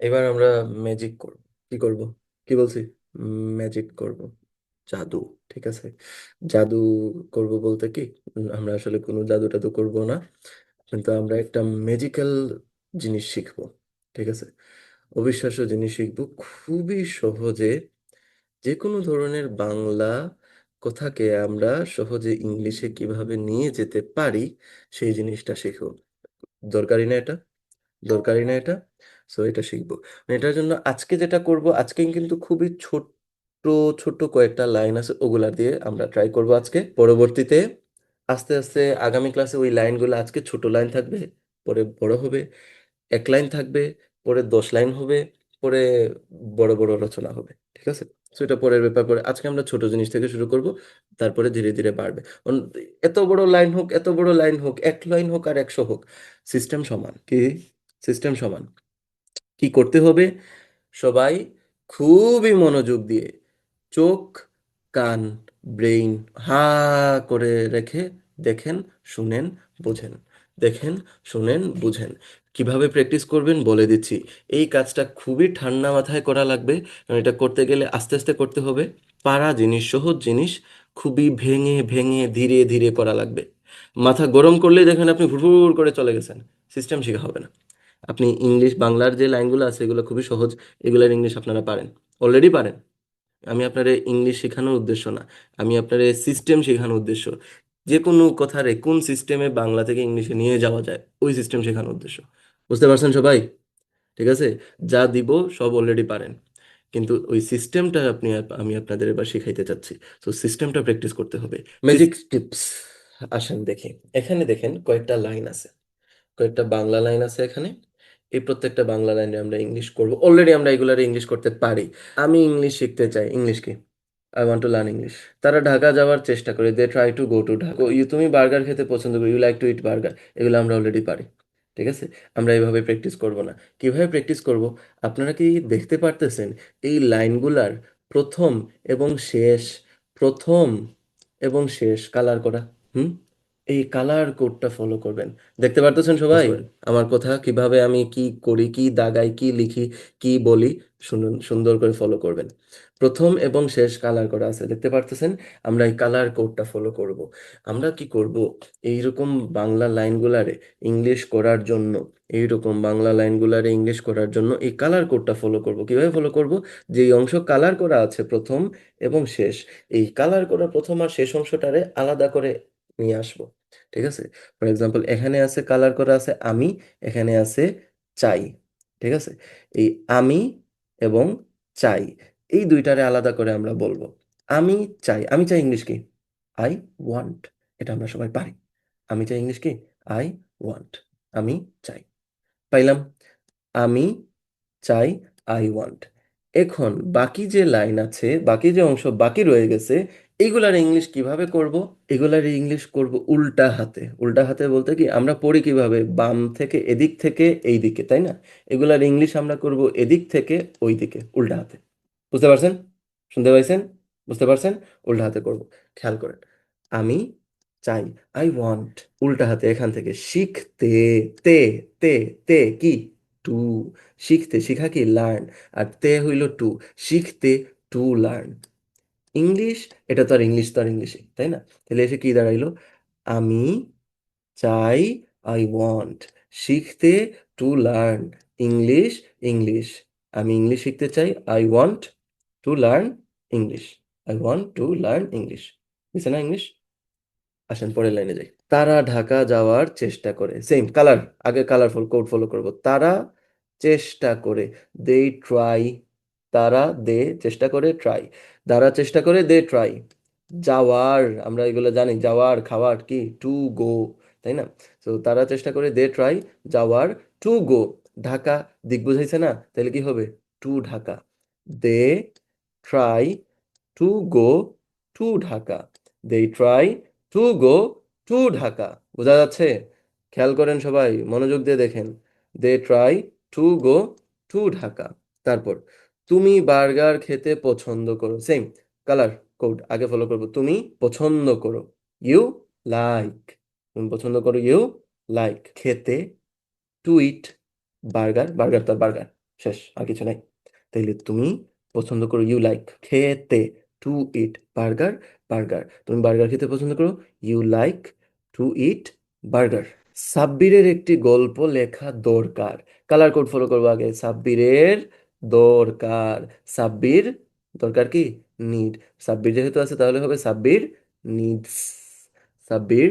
এবার আমরা ম্যাজিক করব। কি করব? কি বলছি? ম্যাজিক করব। জাদু। ঠিক আছে। জাদু করব বলতে কি, আমরা আসলে কোনো জাদু টাদু করব না, কিন্তু আমরা একটা ম্যাজিক্যাল জিনিস শিখবো। ঠিক আছে। অবিশ্বাস্য জিনিস শিখবো খুবই সহজে। যে কোনো ধরনের বাংলা কথাকে আমরা সহজে ইংলিশে কিভাবে নিয়ে যেতে পারি, সেই জিনিসটা শিখবো। দরকারি না এটা? দরকারি না এটা? সো এটা শিখবো। এটার জন্য আজকে যেটা করব, আজকে কিন্তু খুবই ছোট্ট ছোট্ট কয়েকটা লাইন আছে, ওগুলা দিয়ে আমরা ট্রাই করব আজকে। পরবর্তীতে আস্তে আস্তে আগামী ক্লাসে ওই লাইনগুলো, আজকে ছোট লাইন থাকবে, পরে বড় হবে, এক লাইন থাকবে, পরে 10 লাইন হবে, পরে বড় বড় রচনা হবে। ঠিক আছে। তো এটা পরের ব্যাপার। পরে আজকে আমরা ছোট জিনিস থেকে শুরু করব, তারপরে ধীরে ধীরে বাড়বে। এত বড় লাইন হোক, এত বড় লাইন হোক, 1 লাইন হোক আর 100 হোক, সিস্টেম সমান। কি? সিস্টেম সমান। কি করতে হবে? সবাই খুবই মনোযোগ দিয়ে চোখ, কান, ব্রেইন হা করে রেখে দেখেন, শুনেন, বুঝেন। দেখেন, শুনেন, বুঝেন। কিভাবে প্র্যাকটিস করবেন বলে দিচ্ছি। এই কাজটা খুবই ঠান্ডা মাথায় করা লাগবে, কারণ এটা করতে গেলে আস্তে আস্তে করতে হবে। পারা জিনিস, সহজ জিনিস খুবই ভেঙে ভেঙে ধীরে ধীরে করা লাগবে। মাথা গরম করলেই দেখেন আপনি হুড় করে চলে গেছেন, সিস্টেম শেখা হবে না। আপনি ইংলিশ বাংলার যে লাইনগুলো আছে এগুলো খুবই সহজ, এগুলার ইংলিশ আপনারা পারেন, অলরেডি পারেন। আমি আপনার ইংলিশ শেখানোর উদ্দেশ্য না, আমি আপনার সিস্টেম শেখানোর উদ্দেশ্য। যে কোনো কথারে কোন সিস্টেমে বাংলা থেকে ইংলিশে নিয়ে যাওয়া যায়, ওই সিস্টেম শেখানোর উদ্দেশ্য। বুঝতে পারছেন সবাই? ঠিক আছে। যা দিব সব অলরেডি পারেন, কিন্তু ওই সিস্টেমটা আমি আপনাদের এবার শিখাইতে চাচ্ছি। তো সিস্টেমটা প্র্যাকটিস করতে হবে। Magic tips. আসেন দেখি। এখানে দেখেন কয়েকটা লাইন আছে, কয়েকটা বাংলা লাইন আছে এখানে। এই প্রত্যেকটা বাংলা লাইনে আমরা ইংলিশ করব, অলরেডি আমরা এগুলার ইংলিশ করতে পারি। আমি ইংলিশ শিখতে চাই, ইংলিশ কি, I want to learn English. তারা ঢাকা যাওয়ার চেষ্টা করে, they try to go to Dhaka. তুমি বার্গার খেতে পছন্দ করি, you like to eat burger. এগুলো আমরা অলরেডি পারি। ঠিক আছে। আমরা এইভাবে প্র্যাকটিস করব না। কিভাবে প্র্যাকটিস করব? আপনারা কি দেখতে পারতেছেন এই লাইনগুলার প্রথম এবং শেষ, প্রথম এবং শেষ কালার করা? হুম। এই কালার কোডটা ফলো করবেন। দেখতে পারতেছেন সবাই আমার কথা? কিভাবে আমি কি করি, কি দাগাই, কি লিখি, কি বলি? শুনুন, সুন্দর করে ফলো করবেন। প্রথম এবং শেষ কালার করা আছে, দেখতে পারতেছেন? আমরা এই কালার কোডটা ফলো করব। আমরা কি করব? এইরকম বাংলা লাইনগুলারে ইংলিশ করার জন্য, এইরকম বাংলা লাইনগুলারে ইংলিশ করার জন্য এই কালার কোডটা ফলো করব। কিভাবে ফলো করব? যেই অংশ কালার করা আছে প্রথম এবং শেষ, এই কালার করা প্রথম আর শেষ অংশটারে আলাদা করে নিয়ে আসবো। ঠিক আছে। ফর এক্সাম্পল, এখানে আছে কালার করা আছে আমি, এখানে আছে চাই। ঠিক আছে। এই আমি এবং চাই, এই দুইটারে আলাদা করে আমরা বলবো। আমি চাই, আমি চাই ইংলিশ কি? I want. এটা আমরা সবাই পারি। আমি চাই ইংলিশ কি? I want. আমি চাই। পাইলাম? আমি চাই, আই ওয়ান্ট। এখন বাকি যে লাইন আছে, বাকি যে অংশ বাকি রয়ে গেছে, এগুলার ইংলিশ কিভাবে করব? এগুলার ইংলিশ করব উল্টা হাতে। উল্টা হাতে বলতে কি, আমরা পড়ি কিভাবে, বাম থেকে এদিক থেকে এই দিকে, তাই না? এগুলার ইংলিশ আমরা করব এদিক থেকে ওই দিকে, উল্টা হাতে। বুঝতে পারছেন? শুনতে পাইছেন? বুঝতে পারছেন? উল্টা হাতে করব। খেয়াল করেন। আমি চাই, আই ওয়ান্ট, উল্টা হাতে এখান থেকে শিখতে, তে, তে, তে কি? টু। শিখতে, শিখা কি? লার্ন। আর তে হইল টু, শিখতে, টু লার্ন। ইংলিশ, এটা তো আর ইংলিশ, তো আর ইংলিশে, তাই না? তাহলে এসে কি দাঁড়াইলো? আমি চাই, আই ওয়ান্ট, শিখতে, টু লার্ন, ইংলিশ, ইংলিশ। আমি ইংলিশ শিখতে চাই, I want to learn English. I want to learn English. বুঝছে না ইংলিশ? আসেন পরের লাইনে যাই। তারা ঢাকা যাওয়ার চেষ্টা করে, সেম কালার। আগে কালারফুল কোড ফলো করব। তারা চেষ্টা করে, দে ট্রাই। তারা, দে চেষ্টা করে, ট্রাই। তারা চেষ্টা করে, দে ট্রাই। যাওয়ার, আমরা এগুলো জানি, যাওয়ার খাওয়ার কি? টু গো, তাই না? তো তারা চেষ্টা করে, দে ট্রাই যাওয়ার, টু গো ঢাকা। দিক বুঝাইছে না? তাহলে কি হবে? To Dhaka. They try to go to Dhaka. They try to go to Dhaka. বোঝা যাচ্ছে? খেয়াল করেন সবাই, মনোযোগ দিয়ে দেখেন। They try to go to Dhaka. তারপর, তুমি বার্গার খেতে পছন্দ করো, সেম কালার কোড আগে ফলো করবো। তুমি পছন্দ করো, ইউ লাইক। তুমি পছন্দ করো, ইউ লাইক। খেতে, টু ইট বার্গার, বার্গার তো বার্গার, শেষ, আর কিছু নাই। তাইলে তুমি পছন্দ করো ইউ লাইক খেতে, টু ইট বার্গার, বার্গার তুমি বার্গার খেতে পছন্দ করো, you like to eat burger. সাব্বিরের একটি গল্প লেখা দরকার, কালার কোড ফলো করবো আগে। সাব্বিরের দরকার, সাব্বির দরকার কি, নিড, সাব্বির যেহেতু আছে তাহলে হবে সাব্বির নিডস, সাব্বির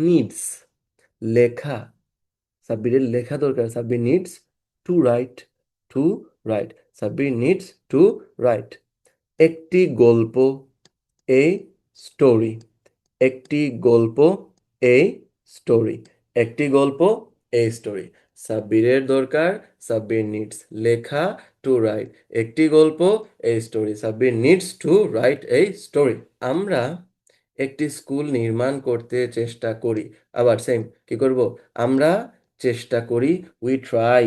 নিডস লেখা, সাব্বিরের লেখা দরকার, Sabbir needs to write, to write, Sabbir needs to write. একটি গল্প, এ স্টোরি, একটি গল্প, এ স্টোরি, একটি গল্প, এ স্টোরি। সাব্বিরের দরকার, সাব্বির নিডস লেখা, টু রাইট একটি গল্প, a story, Sabbir needs to write a story. আমরা একটি স্কুল নির্মাণ করতে চেষ্টা করি, আবার সেম কি করব, আমরা চেষ্টা করি, উই ট্রাই,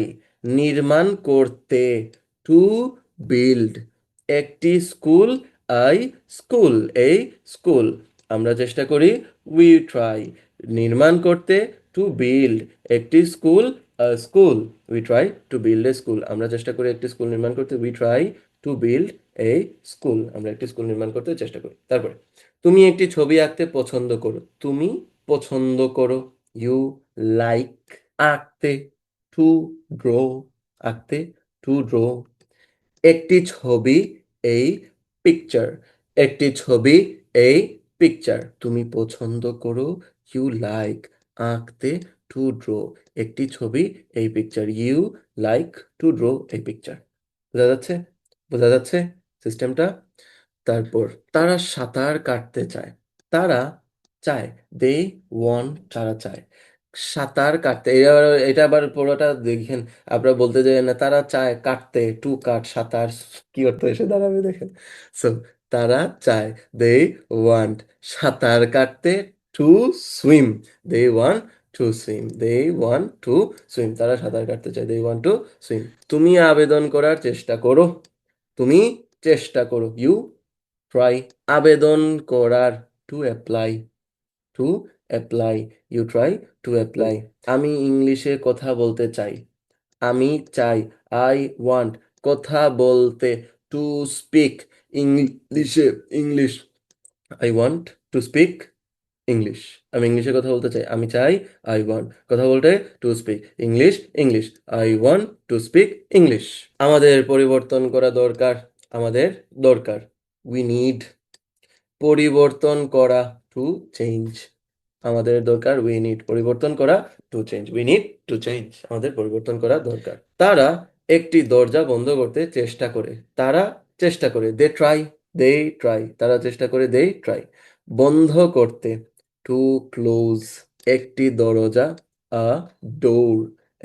নির্মাণ করতে, টু বিল্ড, একটি স্কুল, আই স্কুল, এই স্কুল, আমরা চেষ্টা করি, উই ট্রাই, নির্মাণ করতে, টু বিল্ড, একটি school, school, we try to build a school, আমরা চেষ্টা করি একটি স্কুল নির্মাণ করতে, we try to build a school, আমরা একটি স্কুল নির্মাণ করতে চেষ্টা করি। তারপরে তুমি একটি ছবি আঁকতে পছন্দ করো, তুমি পছন্দ করো, ইউ লাইক, আঁকতে, টু ড্র, আঁকতে, টু ড্র। একটি ছবি, এই পিকচার, একটি ছবি, এই পিকচার, তুমি পছন্দ করো, ইউ লাইক, আঁকতে, টু ড্র, একটি ছবি, এই picture, you like to draw এই পিকচার। বোঝা যাচ্ছে, বোঝা যাচ্ছে সিস্টেমটা। তারপর তারা সাঁতার কাটতে চায়, তারা চায়, দে ওয়ান্ট, তারা চায় সাঁতার কাটতে, এটা আবার পুরোটা দেখেন, আপনারা বলতে যাবেন না, তারা চায় কাটতে, টু কাট, সাঁতার কি অর্থ এসে দাঁড়াবে দেখেন। সো তারা চায়, দে ওয়ান্ট, সাঁতার কাটতে, to swim, they want to swim, they want to swim, তারা সাঁতার কাটতে চায়, দে ওয়ান্ট টু সুইম। তুমি আবেদন করার চেষ্টা করো, তুমি চেষ্টা করো, ইউ ট্রাই, আবেদন করার, to apply, to apply, you try to apply. আমি ইংলিশে কথা বলতে চাই, আমি চাই, আই ওয়ান্ট, কথা বলতে, টু স্পিক ইংলিশে, English, I want to speak English, আমি ইংলিশে কথা বলতে চাই, আমি চাই, আই ওয়ান্ট, কথা বলতে, to speak English, English, I want to speak English. আমাদের পরিবর্তন করা দরকার, আমাদের দরকার, উই নিড, পরিবর্তন করা, টু চেঞ্জ, আমাদের দরকার, উই নিড, পরিবর্তন করা, to change, we need to change, আমাদের পরিবর্তন করা দরকার। তারা একটি দরজা বন্ধ করতে চেষ্টা করে, তারা চেষ্টা করে, দে ট্রাই, দে ট্রাই, তারা চেষ্টা করে, দে ট্রাই। বন্ধ করতে, টু ক্লোজ, একটি দরজা, আ ডোর,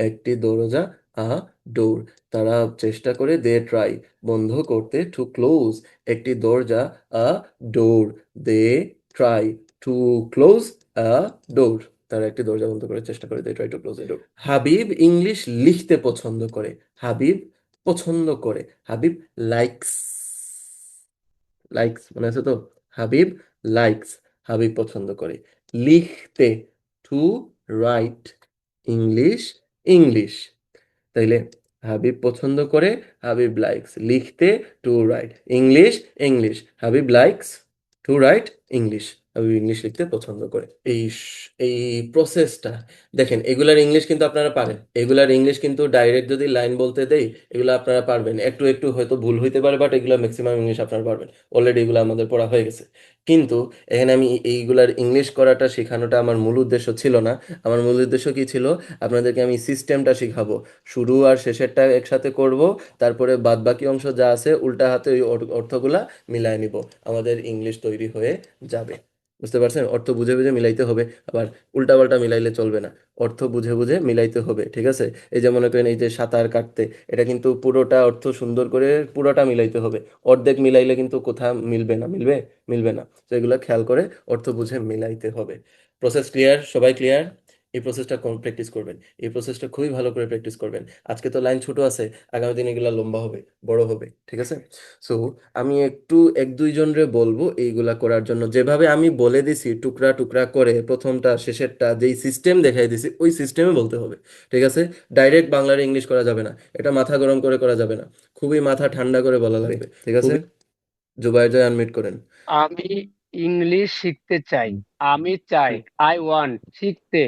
একটি দরজা, আ ডোর, তারা চেষ্টা করে, দে ট্রাই, বন্ধ করতে, টু ক্লোজ, একটি দরজা, a door, they try to close a door, তারা একটি দরজা বন্ধ করার চেষ্টা করে, they try to close a door. Habib English লিখতে পছন্দ করে, হাবিব পছন্দ করে, হাবিব লাইকস, লাইকস মনে আছে তো, হাবিব লাইকস, হাবিব পছন্দ করে। লিখতে, টু রাইট, ইংলিশ, ইংলিশ, তাইলে হাবিব পছন্দ করে, হাবিব লাইকস, লিখতে, to write, English, English, Habib likes to write English, Habib English লিখতে পছন্দ করে। এই প্রসেসটা দেখেন, এগুলার ইংলিশ কিন্তু আপনারা পারেন, এগুলার ইংলিশ কিন্তু ডাইরেক্ট যদি লাইন বলতে দেই, এগুলো আপনারা পারবেন, একটু একটু হয়তো ভুল হইতে পারে, বাট এগুলো ম্যাক্সিমাম ইংলিশ আপনারা পারবেন, অলরেডি এগুলো আমাদের পড়া হয়ে গেছে। কিন্তু এখানে আমি এইগুলার ইংলিশ করাটা শেখানোটা আমার মূল উদ্দেশ্য ছিল না। আমার মূল উদ্দেশ্য কি ছিল, আপনাদেরকে আমি সিস্টেমটা শিখাবো, শুরু আর শেষেরটা একসাথে করব, তারপরে বাদ বাকি অংশ যা আছে উল্টা হাতে ওই অর্থগুলা মিলায় নিব, আমাদের ইংলিশ তৈরি হয়ে যাবে। বুঝতে পারছেন, অর্থ বুঝে বুঝে মিলাইতে হবে, আবার উল্টা পাল্টা মিলাইলে চলবে না, অর্থ বুঝে বুঝে মিলাইতে হবে, ঠিক আছে। এই যে মনে করেন, এই যে সাঁতার কাটতে, এটা কিন্তু পুরোটা অর্থ সুন্দর করে পুরোটা মিলাইতে হবে, অর্ধেক মিলাইলে কিন্তু কোথা মিলবে না, মিলবে, মিলবে না, তো এগুলো খেয়াল করে অর্থ বুঝে মিলাইতে হবে। প্রসেস ক্লিয়ার, সবাই ক্লিয়ার? এই প্রসেসটা প্র্যাকটিস করবেন। এই প্রসেসটা খুবই ভালো করে প্র্যাকটিস করবেন। আজকে তো লাইন ছোট আছে, আগামী দিন এগুলা লম্বা হবে, বড় হবে, ঠিক আছে? সো আমি একটু এক দুইজনরে বলবো এইগুলা করার জন্য। যেভাবে আমি বলে দিছি টুকরা টুকরা করে প্রথমটা শেষেরটা যেই সিস্টেম দেখাই দিছি ওই সিস্টেমে বলতে হবে, ঠিক আছে? ডাইরেক্ট বাংলার ইংলিশ করা যাবে না, এটা মাথা গরম করে করা যাবে না, খুবই মাথা ঠান্ডা করে বলা লাগবে, ঠিক আছে? জুবাইর জয় আনমিউট করেন। আমি ইংলিশ শিখতে চাই। আমি চাই, আই ওয়ান্ট, শিখতে,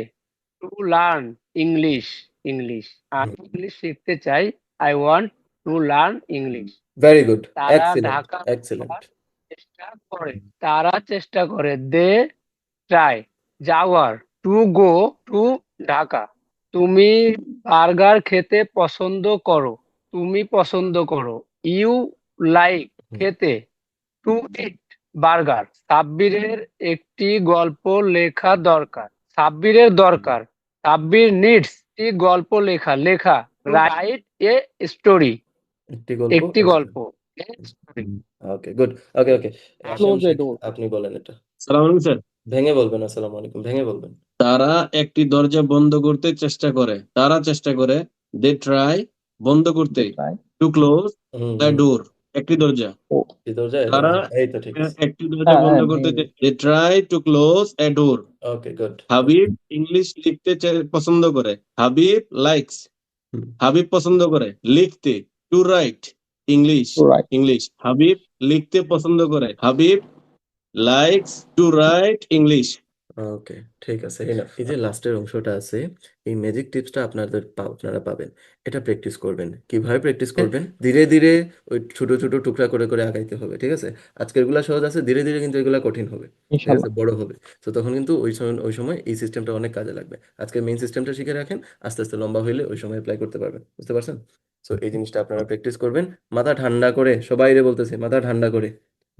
টু লার্ন ইংলিশ। ইংলিশ আমি ইংলিশ শিখতে চাই। I want to learn English. Very good, তারা এক্সিলেন্ট, ঢাকা এক্সিলেন্ট। যাওয়ার চেষ্টা করে। তারা চেষ্টা করে, দে ট্রাই যাওয়ার, টু গো টু ঢাকা। তুমি বার্গার খেতে পছন্দ করো। তুমি পছন্দ করো, ইউ লাইক, খেতে, টু ইট বার্গার। সাব্বিরের একটি গল্প লেখা দরকার। সাব্বিরের দরকার, সাব্বির নিডস একটি গল্প লেখা। লেখা, রাইট এ স্টোরি, একটি গল্প, একটি গল্প, a story. Okay good. Okay okay, আশাম ক্লোজ এ শেখ ডোর। আপনি বলেন এটা। সালাম আলাইকুম স্যার। ভেঙে বলবেন, আসসালামু আলাইকুম, ভেঙে বলবেন। তারা একটি দরজা বন্ধ করতে চেষ্টা করে। তারা চেষ্টা করে, দে ট্রাই, বন্ধ করতে, টু ক্লোজ হুম দ্য হুম ডোর, একটি দরজা। এই দরজা, এই তারা দরজা, এই তো ঠিক আছে। একটি দরজা বন্ধ করতে, they try to close a door. Okay good. Habib English লিখতে পছন্দ করে। হাবিব লাইকস, হাবিব পছন্দ করে লিখতে, to write English. English Habib লিখতে পছন্দ করে। Habib likes to write English. Okay, ঠিক আছে, এনাফ। এই যে লাস্টের অংশটা আছে, এই ম্যাজিক টিপসটা আপনারা পাবেন। এটা প্র্যাকটিস করবেন। কিভাবে প্র্যাকটিস করবেন? ধীরে ধীরে ওই ছোট ছোট টুকরা করে করে আগাইতে হবে, ঠিক আছে? আজকের এগুলা সহজ আছে, ধীরে ধীরে কিন্তু এগুলা কঠিন হবে, ঠিক আছে, বড় হবে। তো তখন কিন্তু ওই সময় এই সিস্টেমটা অনেক কাজে লাগবে। আজকে মেইন সিস্টেমটা শিখে রাখেন, আস্তে আস্তে লম্বা হইলে ওই সময় অ্যাপ্লাই করতে পারবেন, বুঝতে পারছেন? সো এই জিনিসটা আপনারা প্র্যাকটিস করবেন, মাথা ঠান্ডা করে। সবাইরে বলতেছে, মাথা ঠান্ডা করে,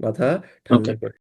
মাথা ঠান্ডা ওকে। করে।